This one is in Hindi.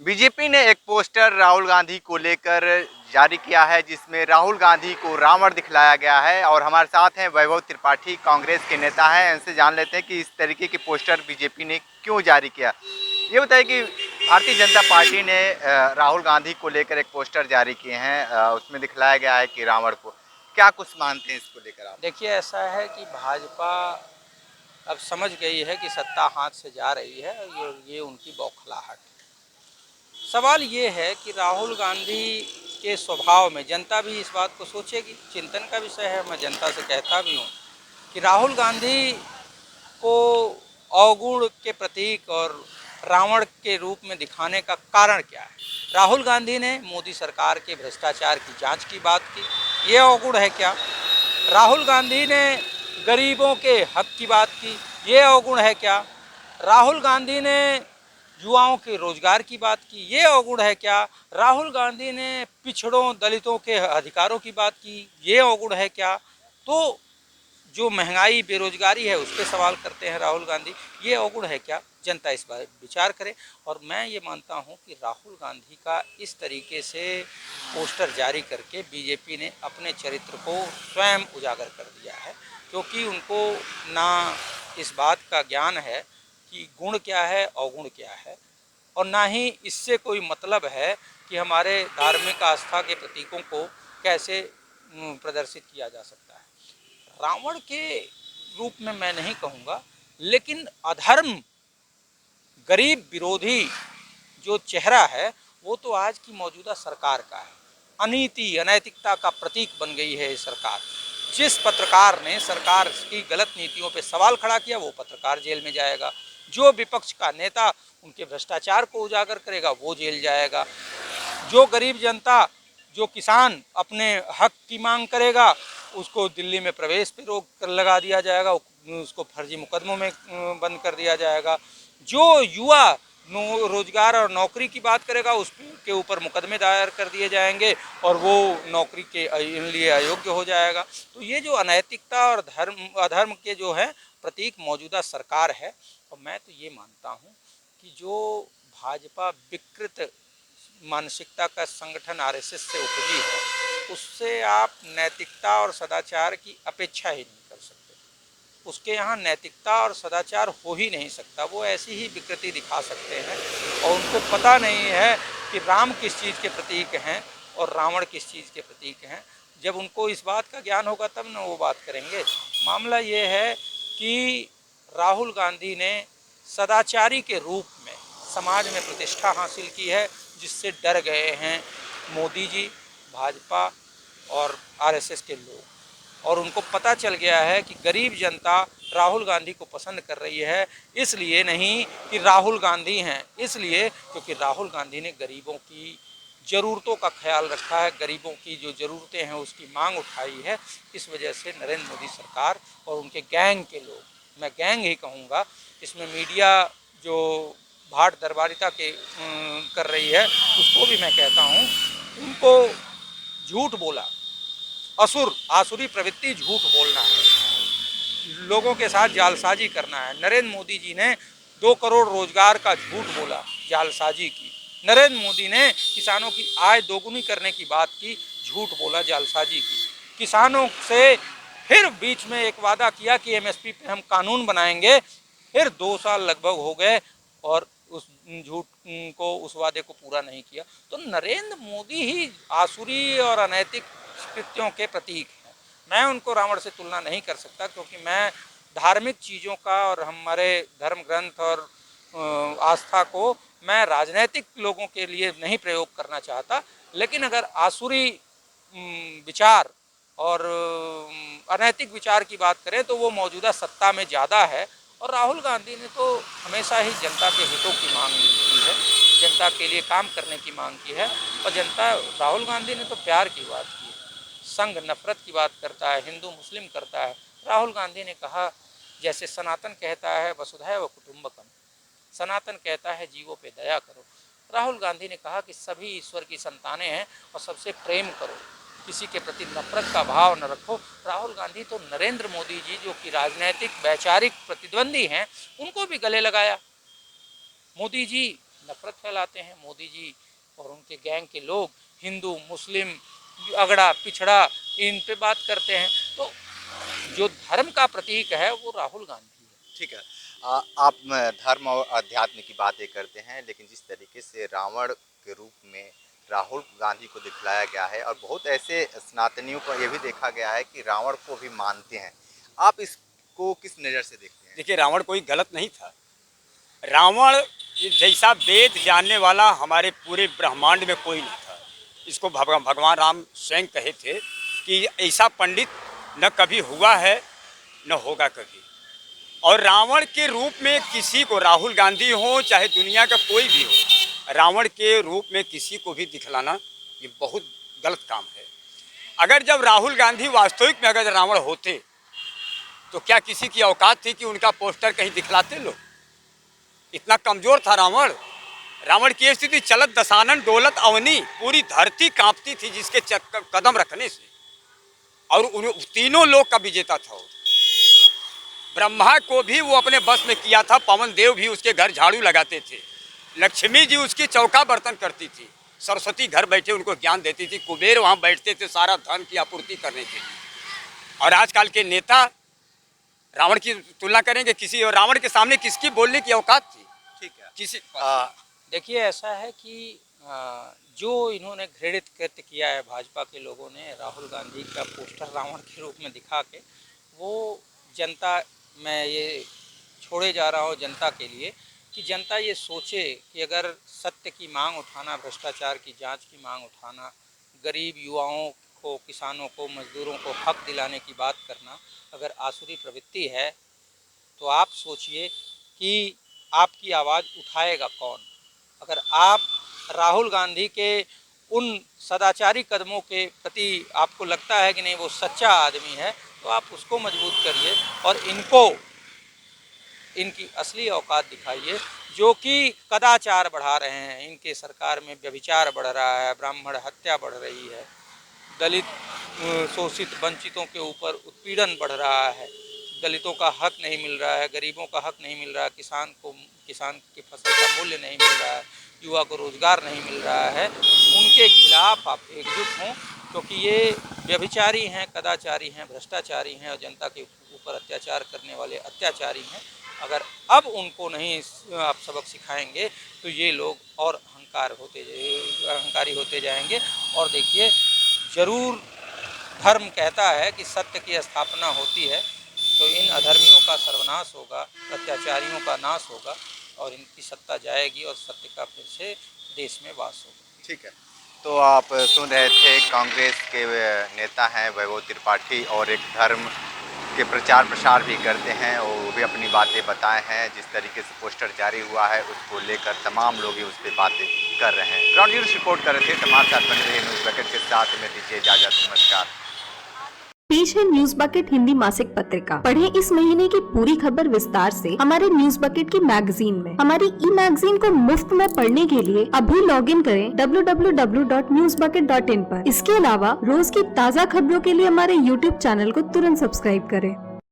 बीजेपी ने एक पोस्टर राहुल गांधी को लेकर जारी किया है जिसमें राहुल गांधी को रावण दिखलाया गया है। और हमारे साथ हैं वैभव त्रिपाठी, कांग्रेस के नेता हैं। इनसे जान लेते हैं कि इस तरीके के पोस्टर बीजेपी ने क्यों जारी किया। ये बताइए कि भारतीय जनता पार्टी ने राहुल गांधी को लेकर एक पोस्टर जारी किए हैं, उसमें दिखलाया गया है कि रावण को, क्या कुछ मानते हैं इसको लेकर आप? देखिए, ऐसा है कि भाजपा अब समझ गई है कि सत्ता हाथ से जा रही है। ये उनकी बौखलाहट है। सवाल ये है कि राहुल गांधी के स्वभाव में जनता भी इस बात को सोचेगी। चिंतन का विषय है। मैं जनता से कहता भी हूँ कि राहुल गांधी को अवगुण के प्रतीक और रावण के रूप में दिखाने का कारण क्या है। राहुल गांधी ने मोदी सरकार के भ्रष्टाचार की जांच की बात की, ये अवगुण है क्या? राहुल गांधी ने गरीबों के हक की बात की, ये अवगुण है क्या? राहुल गांधी ने युवाओं के रोजगार की बात की, ये अवगुण है क्या? राहुल गांधी ने पिछड़ों दलितों के अधिकारों की बात की, ये अवगुण है क्या? तो जो महंगाई बेरोजगारी है उसके सवाल करते हैं राहुल गांधी, ये अवगुण है क्या? जनता इस बार विचार करे। और मैं ये मानता हूँ कि राहुल गांधी का इस तरीके से पोस्टर जारी करके बीजेपी ने अपने चरित्र को स्वयं उजागर कर दिया है, क्योंकि उनको ना इस बात का ज्ञान है कि गुण क्या है अवगुण क्या है, और ना ही इससे कोई मतलब है कि हमारे धार्मिक आस्था के प्रतीकों को कैसे प्रदर्शित किया जा सकता है। रावण के रूप में मैं नहीं कहूँगा, लेकिन अधर्म, गरीब विरोधी जो चेहरा है वो तो आज की मौजूदा सरकार का है। अनीति अनैतिकता का प्रतीक बन गई है ये सरकार। जिस पत्रकार ने सरकार की गलत नीतियों पे सवाल खड़ा किया वो पत्रकार जेल में जाएगा। जो विपक्ष का नेता उनके भ्रष्टाचार को उजागर करेगा वो जेल जाएगा। जो गरीब जनता, जो किसान अपने हक की मांग करेगा उसको दिल्ली में प्रवेश पे रोक लगा दिया जाएगा, उसको फर्जी मुकदमों में बंद कर दिया जाएगा। जो युवा रोजगार और नौकरी की बात करेगा उसके ऊपर मुकदमे दायर कर दिए जाएंगे और वो नौकरी के लिए अयोग्य हो जाएगा। तो ये जो अनैतिकता और अधर्म के जो है प्रतीक मौजूदा सरकार है। और मैं तो ये मानता हूँ कि जो भाजपा विकृत मानसिकता का संगठन आरएसएस से उपजी है, उससे आप नैतिकता और सदाचार की अपेक्षा ही नहीं कर सकते। उसके यहाँ नैतिकता और सदाचार हो ही नहीं सकता। वो ऐसी ही विकृति दिखा सकते हैं और उनको पता नहीं है कि राम किस चीज़ के प्रतीक हैं और रावण किस चीज़ के प्रतीक हैं। जब उनको इस बात का ज्ञान होगा तब न वो बात करेंगे। मामला ये है कि राहुल गांधी ने सदाचारी के रूप में समाज में प्रतिष्ठा हासिल की है, जिससे डर गए हैं मोदी जी, भाजपा और आरएसएस के लोग। और उनको पता चल गया है कि गरीब जनता राहुल गांधी को पसंद कर रही है, इसलिए नहीं कि राहुल गांधी हैं, इसलिए क्योंकि राहुल गांधी ने गरीबों की ज़रूरतों का ख्याल रखा है, गरीबों की जो ज़रूरतें हैं उसकी मांग उठाई है। इस वजह से नरेंद्र मोदी सरकार और उनके गैंग के लोग, मैं गैंग ही कहूँगा, इसमें मीडिया जो भाट दरबारिता के कर रही है उसको भी मैं कहता हूँ, उनको झूठ बोला, आसुरी प्रवृत्ति झूठ बोलना है, लोगों के साथ जालसाजी करना है। नरेंद्र मोदी जी ने 2 करोड़ रोजगार का झूठ बोला, जालसाजी की। नरेंद्र मोदी ने किसानों की आय दोगुनी करने की बात की, झूठ बोला, जालसाजी की। किसानों से फिर बीच में एक वादा किया कि एमएसपी पे हम कानून बनाएंगे, फिर 2 साल लगभग हो गए और उस झूठ को, उस वादे को पूरा नहीं किया। तो नरेंद्र मोदी ही आसुरी और अनैतिक कृत्यों के प्रतीक हैं। मैं उनको रावण से तुलना नहीं कर सकता, क्योंकि मैं धार्मिक चीज़ों का और हमारे धर्म ग्रंथ और आस्था को मैं राजनीतिक लोगों के लिए नहीं प्रयोग करना चाहता। लेकिन अगर आसुरी विचार और अनैतिक विचार की बात करें तो वो मौजूदा सत्ता में ज़्यादा है। और राहुल गांधी ने तो हमेशा ही जनता के हितों की मांग की है, जनता के लिए काम करने की मांग की है। और जनता, राहुल गांधी ने तो प्यार की बात की है, संग नफरत की बात करता है, हिंदू मुस्लिम करता है। राहुल गांधी ने कहा, जैसे सनातन कहता है वसुधैव कुटुंबकम, सनातन कहता है जीवों पे दया करो, राहुल गांधी ने कहा कि सभी ईश्वर की संतानें हैं और सबसे प्रेम करो, किसी के प्रति नफरत का भाव न रखो। राहुल गांधी तो नरेंद्र मोदी जी, जो कि राजनीतिक वैचारिक प्रतिद्वंदी हैं, उनको भी गले लगाया। मोदी जी नफरत फैलाते हैं। मोदी जी और उनके गैंग के लोग हिंदू मुस्लिम अगड़ा पिछड़ा इन पे बात करते हैं। तो जो धर्म का प्रतीक है वो राहुल गांधी है। ठीक है। आप धर्म और अध्यात्म की बातें करते हैं, लेकिन जिस तरीके से रावण के रूप में राहुल गांधी को दिखलाया गया है, और बहुत ऐसे सनातनियों को ये भी देखा गया है कि रावण को भी मानते हैं, आप इसको किस नज़र से देखते हैं? देखिए, रावण कोई गलत नहीं था। रावण जैसा वेद जानने वाला हमारे पूरे ब्रह्मांड में कोई नहीं था। इसको भगवान राम स्वयं कहे थे कि ऐसा पंडित न कभी हुआ है न होगा कभी। और रावण के रूप में किसी को, राहुल गांधी हो चाहे दुनिया का कोई भी हो, रावण के रूप में किसी को भी दिखलाना ये बहुत गलत काम है। अगर जब राहुल गांधी वास्तविक में अगर रावण होते तो क्या किसी की औकात थी कि उनका पोस्टर कहीं दिखलाते लोग? इतना कमजोर था रावण। रावण की स्थिति चलत दशानन डोलत अवनी, पूरी धरती कांपती थी जिसके कदम रखने से, और उन तीनों लोग का विजेता था वो। ब्रह्मा को भी वो अपने बस में किया था, पवन देव भी उसके घर झाड़ू लगाते थे, लक्ष्मी जी उसकी चौका बर्तन करती थी, सरस्वती घर बैठे उनको ज्ञान देती थी, कुबेर वहाँ बैठते थे सारा धन की आपूर्ति करने के लिए। और आजकल के नेता रावण की तुलना करेंगे किसी, और रावण के सामने किसकी बोलने की औकात थी? ठीक है। किसी देखिए, ऐसा है कि जो इन्होंने घृणित कृत्य किया है भाजपा के लोगों ने, राहुल गांधी का पोस्टर रावण के रूप में दिखा के, वो जनता, मैं ये छोड़े जा रहा हूँ जनता के लिए कि जनता ये सोचे कि अगर सत्य की मांग उठाना, भ्रष्टाचार की जांच की मांग उठाना, गरीब युवाओं को, किसानों को, मजदूरों को हक दिलाने की बात करना अगर आसुरी प्रवृत्ति है, तो आप सोचिए कि आपकी आवाज़ उठाएगा कौन? अगर आप राहुल गांधी के उन सदाचारी कदमों के प्रति आपको लगता है कि नहीं वो सच्चा आदमी है, तो आप उसको मजबूत करिए और इनको इनकी असली औकात दिखाइए, जो कि कदाचार बढ़ा रहे हैं। इनके सरकार में व्यभिचार बढ़ रहा है, ब्राह्मण हत्या बढ़ रही है, दलित शोषित वंचितों के ऊपर उत्पीड़न बढ़ रहा है, दलितों का हक नहीं मिल रहा है, गरीबों का हक नहीं मिल रहा है, किसान की फसल का मूल्य नहीं मिल रहा है, युवा को रोजगार नहीं मिल रहा है। उनके खिलाफ आप एकजुट हों, क्योंकि ये व्यभिचारी हैं, कदाचारी हैं, भ्रष्टाचारी हैं और जनता के ऊपर अत्याचार करने वाले अत्याचारी हैं। अगर अब उनको नहीं आप सबक सिखाएंगे तो ये लोग और अहंकारी होते जाएंगे। और देखिए, ज़रूर धर्म कहता है कि सत्य की स्थापना होती है, तो इन अधर्मियों का सर्वनाश होगा, अत्याचारियों का नाश होगा और इनकी सत्ता जाएगी और सत्य का फिर से देश में वास होगा। ठीक है। तो आप सुन रहे थे, कांग्रेस के नेता हैं वैभव त्रिपाठी, और एक धर्म के प्रचार प्रसार भी करते हैं, और वो भी अपनी बातें बताए हैं। जिस तरीके से पोस्टर जारी हुआ है उसको लेकर तमाम लोग ही उस पर बातें कर रहे हैं। ग्राउंड जीरो रिपोर्ट कर रहे थे, हमारे साथ बने रहे न्यूज़ बकेट के साथ। में दीजिए इजाजत, नमस्कार। पेश है न्यूज़ बकेट हिंदी मासिक पत्रिका। पढ़ें इस महीने की पूरी खबर विस्तार से हमारे न्यूज़ बकेट की मैगजीन में। हमारी ई मैगजीन को मुफ्त में पढ़ने के लिए अभी लॉगिन करें www.newsbucket.in पर। इसके अलावा रोज की ताज़ा खबरों के लिए हमारे YouTube चैनल को तुरंत सब्सक्राइब करें।